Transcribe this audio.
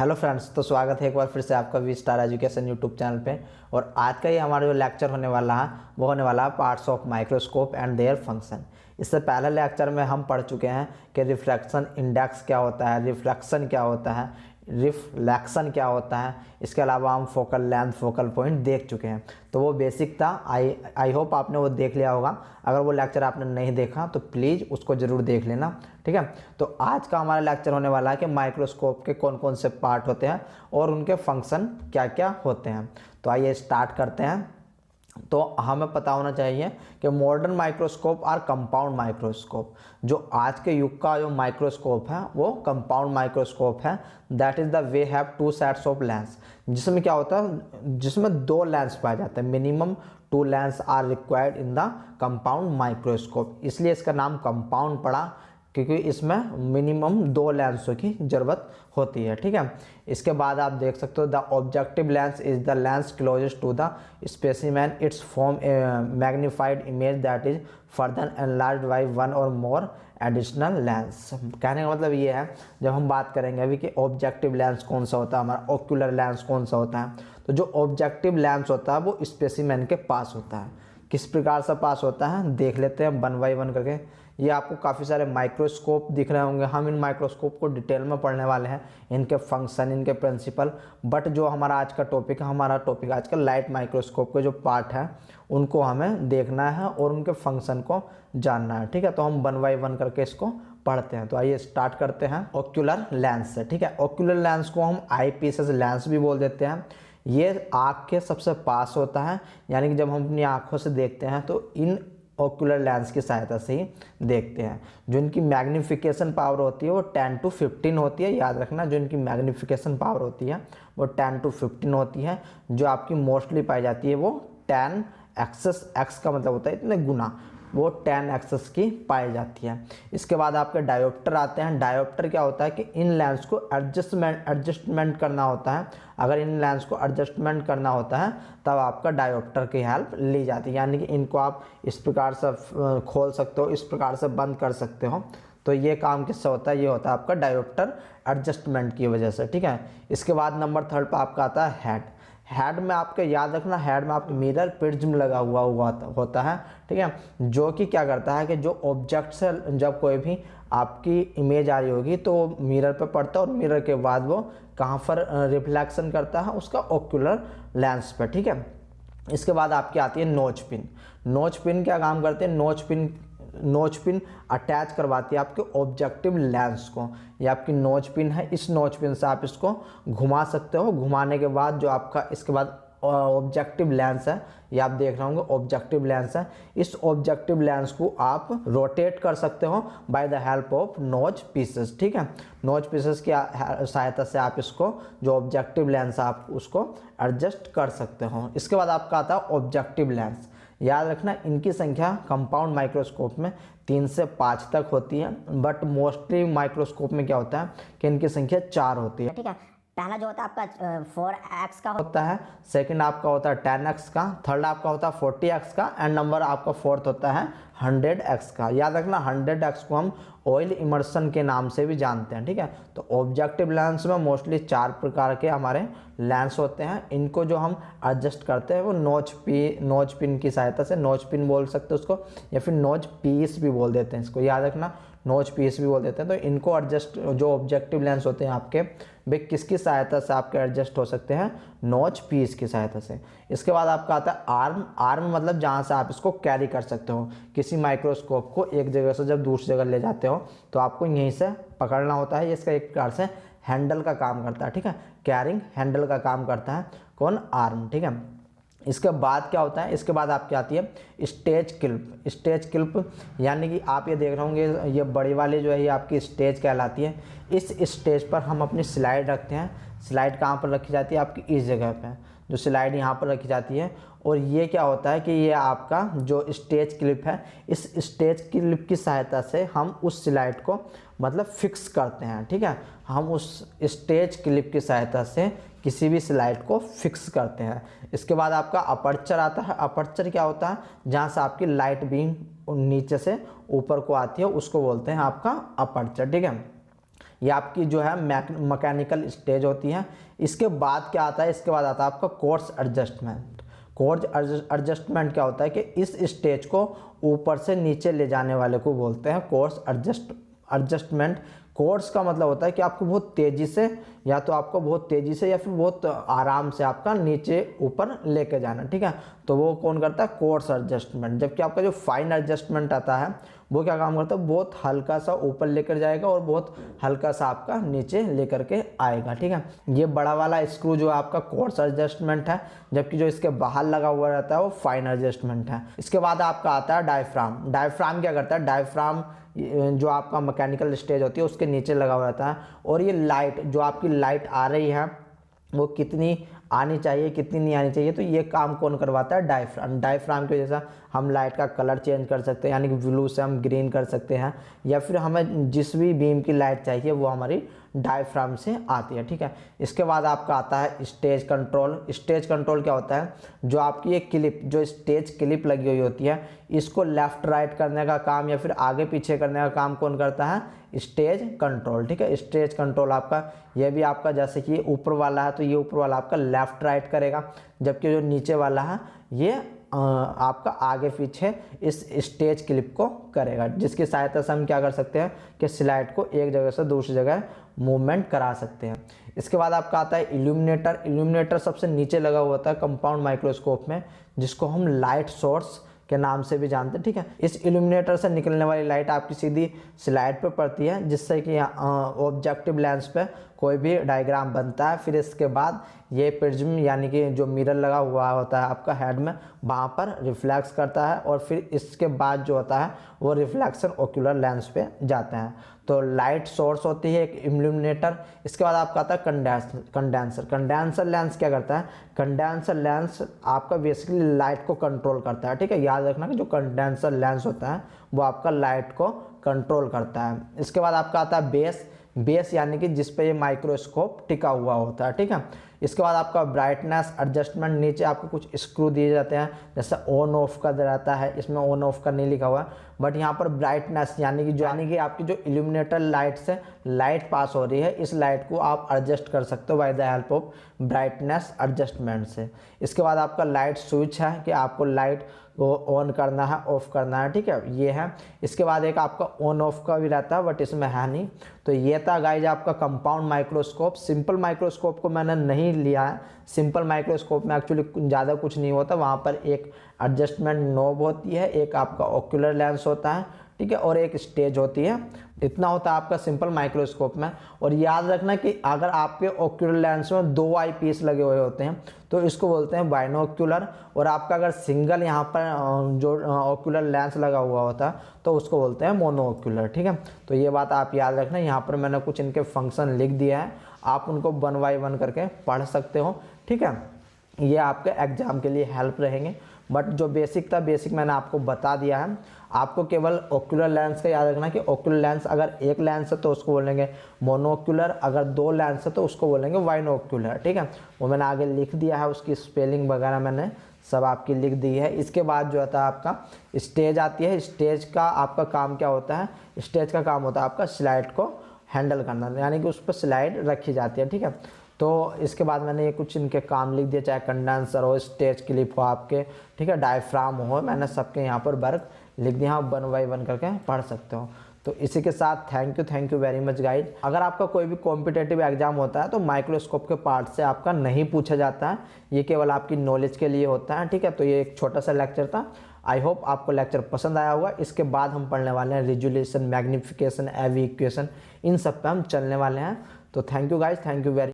Hello friends, तो स्वागत है एक बार फिर से आपका V Star Education YouTube channel पे। और आज का ये हमारा जो लेक्चर होने वाला है वो होने वाला है parts of microscope and their function. इससे पहले लेक्चर में हम पढ़ चुके हैं कि रिफ्रैक्शन इंडेक्स क्या होता है, रिफ्लेक्शन क्या होता है, रिफ्लेक्शन क्या होता है। इसके अलावा हम फोकल लेंथ, फोकल पॉइंट देख चुके हैं, तो वो बेसिक था। आई होप आपने वो देख लिया होगा। अगर वो लेक्चर आपने नहीं देखा तो प्लीज़ उसको ज़रूर देख लेना, ठीक है। तो आज का हमारा लेक्चर होने वाला है कि माइक्रोस्कोप के कौन कौन से पार्ट होते हैं और उनके फंक्शन क्या क्या होते हैं। तो आइए स्टार्ट करते हैं। तो हमें पता होना चाहिए कि मॉडर्न माइक्रोस्कोप और कंपाउंड माइक्रोस्कोप, जो आज के युग का जो माइक्रोस्कोप है वो कंपाउंड माइक्रोस्कोप है। That is the way have two sets of lens, जिसमें क्या होता है, जिसमें दो लेंस पाए जाते हैं। Minimum 2 lens are required in the compound microscope, इसलिए इसका नाम कंपाउंड पड़ा, क्योंकि इसमें मिनिमम 2 लेंसों की ज़रूरत होती है, ठीक है। इसके बाद आप देख सकते हो the objective lens is the lens closest to the specimen, it's form magnified image that is further enlarged by one or more additional lens. कहने का मतलब ये है, जब हम बात करेंगे अभी कि ऑब्जेक्टिव लेंस कौन सा होता है, हमारा ऑक्यूलर लेंस कौन सा होता है, तो जो ऑब्जेक्टिव लेंस होता है वो स्पेसिमेन के पास होता है। किस प्रकार से पास होता है देख लेते हैं वन बाई वन करके। ये आपको काफ़ी सारे माइक्रोस्कोप दिख रहे होंगे। हम इन माइक्रोस्कोप को डिटेल में पढ़ने वाले हैं, इनके फंक्शन, इनके प्रिंसिपल। बट जो हमारा आज का टॉपिक है, हमारा टॉपिक आज का लाइट माइक्रोस्कोप के जो पार्ट है उनको हमें देखना है और उनके फंक्शन को जानना है, ठीक है। तो हम वन बाई वन करके इसको पढ़ते हैं। तो आइए स्टार्ट करते हैं ऑक्यूलर लेंस से, ठीक है। ऑक्यूलर लेंस को हम आई पीसेस लेंस भी बोल देते हैं। ये आँख के सबसे पास होता है, यानी कि जब हम अपनी आँखों से देखते हैं तो इन ऑक्यूलर लेंस की सहायता से ही देखते हैं। जो इनकी मैग्नीफिकेशन पावर होती है वो 10 to 15 होती है। याद रखना, जो इनकी मैग्नीफिकेशन पावर होती है वो 10 to 15 होती है। जो आपकी मोस्टली पाई जाती है वो 10 एक्सेस, एक्स का मतलब होता है इतने गुना, वो 10 एक्सेस की पाई जाती है। इसके बाद आपके डायोप्टर आते हैं। डायोप्टर क्या होता है कि इन लेंस को एडजस्टमेंट करना होता है। अगर इन लेंस को एडजस्टमेंट करना होता है तब आपका डायोप्टर की हेल्प ली जाती है, यानी कि इनको आप इस प्रकार से खोल सकते हो, इस प्रकार से बंद कर सकते हो। तो ये काम किससे होता है, ये होता है आपका डायोप्टर एडजस्टमेंट की वजह से, ठीक है। इसके बाद नंबर 3 पर आपका आता है हेड। हेड में आपके याद रखना, हेड में आपके मिरर प्रिज्म लगा हुआ होता है, ठीक है। जो कि क्या करता है कि जो ऑब्जेक्ट से जब कोई भी आपकी इमेज आ रही होगी तो वो मिरर पे पड़ता है और मिरर के बाद वो कहाँ पर रिफ्लेक्शन करता है, उसका ऑक्यूलर लेंस पे, ठीक है। इसके बाद आपकी आती है नोच पिन। नोच पिन क्या काम करते हैं, नोच पिन अटैच करवाती है आपके ऑब्जेक्टिव लेंस को। ये आपकी नोच पिन है, इस नोच पिन से आप इसको घुमा सकते हो। घुमाने के बाद जो आपका इसके बाद ऑब्जेक्टिव लेंस है, ये आप देख रहे होंगे ऑब्जेक्टिव लेंस है। इस ऑब्जेक्टिव लेंस को आप रोटेट कर सकते हो बाय द हेल्प ऑफ नोच पीसेस, ठीक है। नोच पीसेस की सहायता से आप इसको, जो ऑब्जेक्टिव लेंस है, आप उसको एडजस्ट कर सकते हो। इसके बाद आपका आता है ऑब्जेक्टिव लेंस। याद रखना, इनकी संख्या कंपाउंड माइक्रोस्कोप में 3 से 5 तक होती है, बट मोस्टली माइक्रोस्कोप में क्या होता है कि इनकी संख्या 4 होती है, ठीक है। पहला जो होता है आपका 4x का होता है, सेकंड आपका होता है 10x का, थर्ड आपका होता है 40x का, एंड नंबर आपका फोर्थ होता है 100x का। याद रखना 100x को हम ऑयल इमर्शन के नाम से भी जानते हैं, ठीक है। तो ऑब्जेक्टिव लेंस में मोस्टली 4 प्रकार के हमारे लेंस होते हैं। इनको जो हम एडजस्ट करते हैं वो नोच पिन की सहायता से, नोच पिन बोल सकते हैं उसको, या फिर नोच पीस भी बोल देते हैं इसको। याद रखना, नोच पीस भी बोल देते हैं। तो इनको एडजस्ट, जो ऑब्जेक्टिव लेंस होते हैं आपके, वे किसकी सहायता से आपके एडजस्ट हो सकते हैं, नोच पीस की सहायता से। इसके बाद आपका आता है आर्म। आर्म मतलब जहाँ से आप इसको कैरी कर सकते हो। किसी माइक्रोस्कोप को एक जगह से जब दूसरी जगह ले जाते हो तो आपको यहीं से पकड़ना होता है। इसका एक प्रकार से हैंडल का काम करता है, ठीक है। कैरिंग हैंडल का काम करता है कौन, आर्म, ठीक है। इसके बाद क्या होता है, इसके बाद आपकी आती है स्टेज क्लिप। स्टेज क्लिप यानी कि आप ये देख रहे होंगे, ये बड़ी वाली जो है ये आपकी स्टेज कहलाती है। इस स्टेज पर हम अपनी स्लाइड रखते हैं। स्लाइड कहाँ पर रखी जाती है, आपकी इस जगह पे, जो स्लाइड यहाँ पर रखी जाती है। और ये क्या होता है कि ये आपका जो स्टेज क्लिप है, इस स्टेज क्लिप की सहायता से हम उस स्लाइड को मतलब फिक्स करते हैं, ठीक है। हम उस स्टेज क्लिप की सहायता से किसी भी स्लाइड को फिक्स करते हैं। इसके बाद आपका अपर्चर आता है। अपर्चर क्या होता है, जहाँ से आपकी लाइट बीम नीचे से ऊपर को आती है उसको बोलते हैं आपका अपर्चर, ठीक है। ये आपकी जो है मैकेनिकल स्टेज होती है। इसके बाद क्या आता है, इसके बाद आता है आपका कोर्स एडजस्टमेंट। कोर्स एडजस्टमेंट क्या होता है कि इस स्टेज को ऊपर से नीचे ले जाने वाले को बोलते हैं कोर्स एडजस्टमेंट। कोर्स का मतलब होता है कि आपको बहुत तेज़ी से, या तो आपको बहुत तेज़ी से या फिर बहुत आराम से आपका नीचे ऊपर लेके जाना, ठीक है। तो वो कौन करता है, कोर्स एडजस्टमेंट। जबकि आपका जो फाइन एडजस्टमेंट आता है वो क्या काम करता है, बहुत हल्का सा ऊपर लेकर जाएगा और बहुत हल्का सा आपका नीचे लेकर के आएगा, ठीक है। ये बड़ा वाला स्क्रू जो आपका कोर्स एडजस्टमेंट है, जबकि जो इसके बाहर लगा हुआ रहता है वो फाइन एडजस्टमेंट है। इसके बाद आपका आता है डायफ्राम। डायफ्राम क्या करता है, डायफ्राम जो आपका मैकेनिकल स्टेज होती है उसके नीचे लगा हुआ रहता है, और ये लाइट जो आपकी लाइट आ रही है वो कितनी आनी चाहिए कितनी नहीं आनी चाहिए, तो ये काम कौन करवाता है, डायफ्राम। डायफ्राम की वजह से हम लाइट का कलर चेंज कर सकते हैं, यानी कि ब्लू से हम ग्रीन कर सकते हैं, या फिर हमें जिस भी बीम की लाइट चाहिए वो हमारी डायफ्राम से आती है, ठीक है। इसके बाद आपका आता है स्टेज कंट्रोल। स्टेज कंट्रोल क्या होता है, जो आपकी एक क्लिप, जो स्टेज क्लिप लगी हुई होती है, इसको लेफ्ट राइट करने का काम या फिर आगे पीछे करने का काम कौन करता है, स्टेज कंट्रोल, ठीक है। स्टेज कंट्रोल आपका, ये भी आपका जैसे कि ऊपर वाला है तो ये ऊपर वाला आपका लेफ्ट राइट करेगा, जबकि जो नीचे वाला है ये आपका आगे पीछे इस स्टेज क्लिप को करेगा, जिसकी सहायता से हम क्या कर सकते हैं कि स्लाइड को एक जगह से दूसरी जगह मूवमेंट करा सकते हैं। इसके बाद आपका आता है इल्यूमिनेटर। इल्यूमिनेटर सबसे नीचे लगा हुआ होता है कंपाउंड माइक्रोस्कोप में, जिसको हम लाइट सोर्स के नाम से भी जानते हैं, ठीक है। इस इल्यूमिनेटर से निकलने वाली लाइट आपकी सीधी स्लाइड पर पड़ती है, जिससे कि ऑब्जेक्टिव लेंस पे कोई भी डायग्राम बनता है। फिर इसके बाद ये प्रिज्म यानी कि जो मिरर लगा हुआ होता है आपका हेड में, वहाँ पर रिफ्लेक्स करता है, और फिर इसके बाद जो होता है वो रिफ्लेक्शन ओक्यूलर लेंस पे जाते हैं। तो लाइट सोर्स होती है एक इल्यूमिनेटर। इसके बाद आपका आता है कंडेंसर। कंडेंसर लेंस क्या करता है, कंडेंसर लेंस आपका बेसिकली लाइट को कंट्रोल करता है, ठीक है। याद रखना कि जो कंडेंसर लेंस होता है वो आपका लाइट को कंट्रोल करता है। इसके बाद आपका आता है बेस। बेस यानी कि जिस पे ये माइक्रोस्कोप टिका हुआ होता है, ठीक है। इसके बाद आपका ब्राइटनेस एडजस्टमेंट, नीचे आपको कुछ स्क्रू दिए जाते हैं, जैसे ऑन ऑफ का रहता है, इसमें ऑन ऑफ का नहीं लिखा हुआ है, बट यहाँ पर ब्राइटनेस यानी कि आपकी जो इल्यूमिनेटर लाइट से लाइट पास हो रही है, इस लाइट को आप एडजस्ट कर सकते हो by the help of brightness adjustment से। इसके बाद आपका लाइट स्विच है कि आपको लाइट को ऑन करना है ऑफ करना है, ठीक है, ये है। इसके बाद एक आपका ऑन ऑफ का भी रहता है, बट इसमें है नहीं। तो ये था गाइज आपका कंपाउंड माइक्रोस्कोप। सिंपल माइक्रोस्कोप को मैंने नहीं लिया है। सिंपल माइक्रोस्कोप में एक्चुअली ज़्यादा कुछ नहीं होता, वहाँ पर एक एडजस्टमेंट नॉब होती है, एक आपका ओक्यूलर लेंस होता है, ठीक है, और एक स्टेज होती है। इतना होता है आपका सिंपल माइक्रोस्कोप में। और याद रखना कि अगर आपके ओक्यूलर लेंस में 2 आई पीस लगे हुए होते हैं तो इसको बोलते हैं बाइनोक्यूलर, और आपका अगर सिंगल यहाँ पर जो ओक्यूलर लेंस लगा हुआ होता है तो उसको बोलते हैं मोनोक्यूलर, ठीक है। तो ये बात आप याद रखना। यहाँ पर मैंने कुछ इनके फंक्शन लिख दिया है, आप उनको 1 बाय 1 करके पढ़ सकते हो, ठीक है। ये आपके एग्जाम के लिए हेल्प रहेंगे, बट जो बेसिक था बेसिक मैंने आपको बता दिया है। आपको केवल ओक्यूलर लेंस का याद रखना कि ओक्यूलर लेंस अगर एक लेंस है तो उसको बोलेंगे मोनोक्यूलर, अगर 2 लेंस है तो उसको बोलेंगे बाइनोक्यूलर, ठीक है। वो मैंने आगे लिख दिया है, उसकी स्पेलिंग वगैरह मैंने सब आपकी लिख दी है। इसके बाद जो होता है आपका स्टेज आती है। स्टेज का आपका काम क्या होता है, स्टेज का काम होता है आपका स्लाइड को हैंडल करना, यानी कि उस पर स्लाइड रखी जाती है, ठीक है। तो इसके बाद मैंने ये कुछ इनके काम लिख दिए, चाहे कंडेंसर हो, स्टेज क्लिप हो आपके, ठीक है, डायफ्राम हो, मैंने सबके यहाँ पर वर्क लिख दिया, आप 1 बाय 1 करके पढ़ सकते हो। तो इसी के साथ thank you very much guys. अगर आपका कोई भी कॉम्पिटेटिव एग्जाम होता है तो माइक्रोस्कोप के पार्ट से आपका नहीं पूछा जाता है, ये केवल आपकी नॉलेज के लिए होता है, ठीक है। तो ये एक छोटा सा लेक्चर था। आई होप आपको लेक्चर पसंद आया होगा। इसके बाद हम पढ़ने वाले हैं रिजोल्यूशन, मैग्निफिकेशन, एवी इक्वेशन, इन सब पे हम चलने वाले हैं। तो thank you guys, thank you very